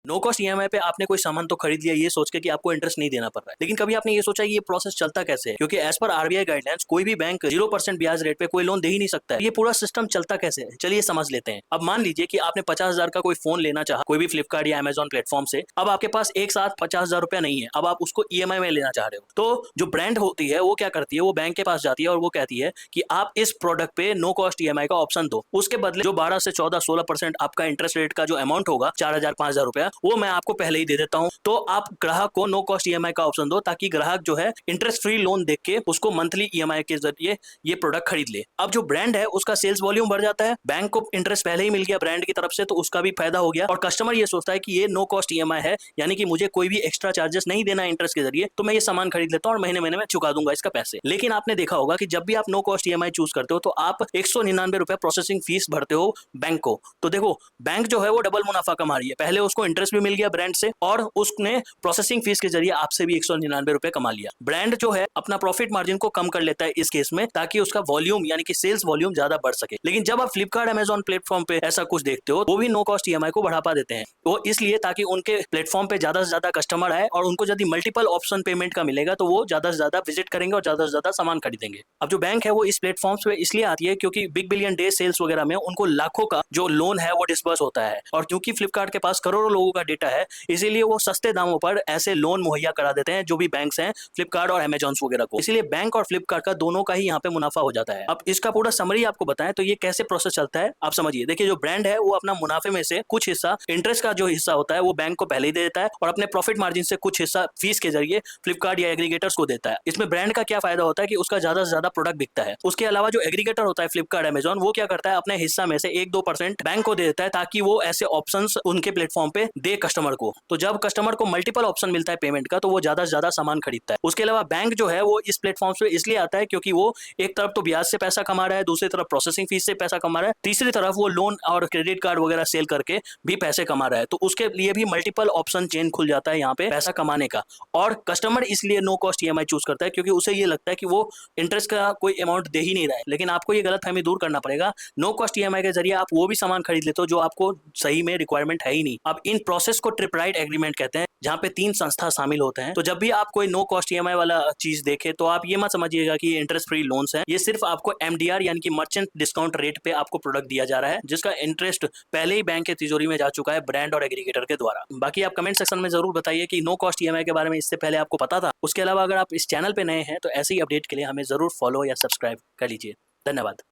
No cost EMI पे आपने कोई सामान तो खरीद लिया ये सोच के कि आपको इंटरेस्ट नहीं देना पड़ रहा है, लेकिन कभी आपने ये सोचा ये प्रोसेस चलता कैसे है? क्योंकि एज पर आरबीआई गाइडलाइंस कोई भी बैंक 0% ब्याज रेट पे कोई लोन दे ही नहीं सकता है। ये पूरा सिस्टम चलता कैसे है, चलिए समझ लेते हैं। अब मान लीजिए कि आपने 50,000 का कोई फोन लेना चाहा कोई भी फ्लिपकार्ट या अमेजॉन प्लेटफॉर्म से। अब आपके पास एक साथ 50,000 रुपया नहीं है, अब आप उसको ईएमआई में लेना चाह रहे हो। तो जो ब्रांड होती है वो क्या करती है, वो बैंक के पास जाती है और वो कहती है कि आप इस प्रोडक्ट पे नो कॉस्ट ईएमआई का ऑप्शन दो। उसके बदले जो 12 से 14 16% आपका इंटरेस्ट रेट का जो अमाउंट होगा 4,000 5,000 रुपया, वो मैं आपको पहले ही दे देता हूँ। तो आप ग्राहक को नो कॉस्ट ईएमआई का ऑप्शन दो ताकि ग्राहक जो है इंटरेस्ट फ्री लोन देख के उसको मंथली ईएमआई के जरिए ये प्रोडक्ट खरीद ले। अब जो ब्रांड है उसका सेल्स वॉल्यूम बढ़ जाता है, बैंक को इंटरेस्ट पहले ही मिल गया ब्रांड की तरफ से तो उसका भी फायदा हो गया, और कस्टमर ये सोचता है कि ये नो कॉस्ट ईएमआई है, यानी कि मुझे कोई भी एक्स्ट्रा चार्जेस नहीं देना इंटरेस्ट के जरिए, तो मैं ये सामान खरीद लेता हूँ और महीने महीने में चुका दूंगा इसका पैसे। लेकिन आपने देखा होगा कि जब भी आप नो कॉस्ट ईएमआई चूज करते हो तो आप 199 रुपए प्रोसेसिंग फीस भरते हो बैंक को। तो देखो बैंक जो है वो डबल मुनाफा कमा रही है, पहले उसको इंटरेस्ट भी मिल गया ब्रांड से और उसने प्रोसेसिंग फीस के जरिए आपसे भी 199 रुपए कमा लिया। ब्रांड जो है अपना प्रॉफिट मार्जिन को कम कर लेता है इस केस में, ताकि उसका वॉल्यूम यानी कि सेल्स वॉल्यूम ज्यादा बढ़ सके। लेकिन जब आप फ्लिपकार्ट अमेजॉन प्लेटफॉर्म पे ऐसा कुछ देखते हो वो भी नो कॉस्ट ईएमआई को बढ़ावा देते हैं। वो इसलिए ताकि उनके प्लेटफॉर्म पे ज्यादा से ज्यादा कस्टमर आए और उनको यदि मल्टीपल ऑप्शन पेमेंट का मिलेगा तो वो ज्यादा से ज्यादा विजिट करेंगे और ज्यादा से ज्यादा सामान खरीदेंगे। अब जो बैंक है वो इस प्लेटफॉर्म पे इसलिए आती है क्योंकि बिग बिलियन डे सेल्स वगैरह में उनको लाखों का जो लोन है वो डिस्बर्स होता है, और क्योंकि फ्लिपकार्ट के पास करोड़ों लोगों का डेटा है इसीलिए वो सस्ते दामों पर ऐसे लोन मुहैया करा देते हैं जो भी बैंक्स हैं फ्लिपकार्ट और अमेजॉन वगैरह को। इसीलिए बैंक और फ्लिपकार्ट का दोनों का ही यहाँ पे मुनाफा हो जाता है। अब इसका पूरा समरी आपको बताएं तो ये कैसे प्रोसेस चलता है आप समझिए। देखिए जो ब्रांड है वो अपना मुनाफे में से कुछ हिस्सा इंटरेस्ट का जो हिस्सा होता है वो बैंक को पहले ही दे देता है और अपने प्रॉफिट मार्जिन से कुछ हिस्सा फीस के जरिए फ्लिपकार्ट या एग्रीगेटर्स को देता है। इसमें ब्रांड का क्या फायदा होता है कि उसका ज्यादा से ज्यादा प्रोडक्ट बिकता है। उसके अलावा जो एग्रीगेटर होता है फ्लिपकार्ट अमेजॉन वो क्या करता है अपने हिस्सा में से 1-2% बैंक को दे देता है ताकि वो ऐसे ऑप्शंस उनके प्लेटफॉर्म पे दे कस्टमर को। तो जब कस्टमर को मल्टीपल ऑप्शन मिलता है पेमेंट का तो वो ज्यादा से ज्यादा सामान खरीदता है। उसके अलावा बैंक जो है वो इस प्लेटफॉर्म पे इसलिए आता है क्योंकि वो एक तरफ तो ब्याज से पैसा कमा रहा है, दूसरी तरफ प्रोसेसिंग फीस से पैसा कमा रहा है, तीसरी तरफ वो लोन और क्रेडिट कार्ड वगैरह सेल करके भी पैसे कमा रहा है। तो उसके लिए भी मल्टीपल ऑप्शन चेन खुल जाता है यहाँ पे पैसा कमाने का। और कस्टमर इसलिए नो कॉस्ट ईएमआई चूज करता है क्योंकि उसे ये लगता है कि वो इंटरेस्ट का कोई अमाउंट दे ही नहीं रहा है। लेकिन आपको ये गलतफहमी दूर करना पड़ेगा, नो कॉस्ट ईएमआई के जरिए आप वो भी सामान खरीद लेते हो जो आपको सही में रिक्वायरमेंट है ही नहीं। अब इन प्रोसेस को ट्रिप राइट एग्रीमेंट कहते हैं जहाँ पे 3 संस्था शामिल होते हैं। तो जब भी आप कोई नो कॉस्ट ईएमआई वाला चीज देखे तो आप ये मत समझिएगा कि ये इंटरेस्ट फ्री लोन्स है। ये सिर्फ आपको एमडीआर यानी कि मर्चेंट डिस्काउंट रेट पे आपको प्रोडक्ट दिया जा रहा है जिसका इंटरेस्ट पहले ही बैंक के तिजोरी में जा चुका है ब्रांड और एग्रीगेटर के द्वारा। बाकी आप कमेंट सेक्शन में जरूर बताइए कि नो कॉस्ट ईएमआई के बारे में इससे पहले आपको पता था। उसके अलावा अगर आप इस चैनल पे नए हैं तो ऐसे ही अपडेट के लिए हमें जरूर फॉलो या सब्सक्राइब कर लीजिए। धन्यवाद।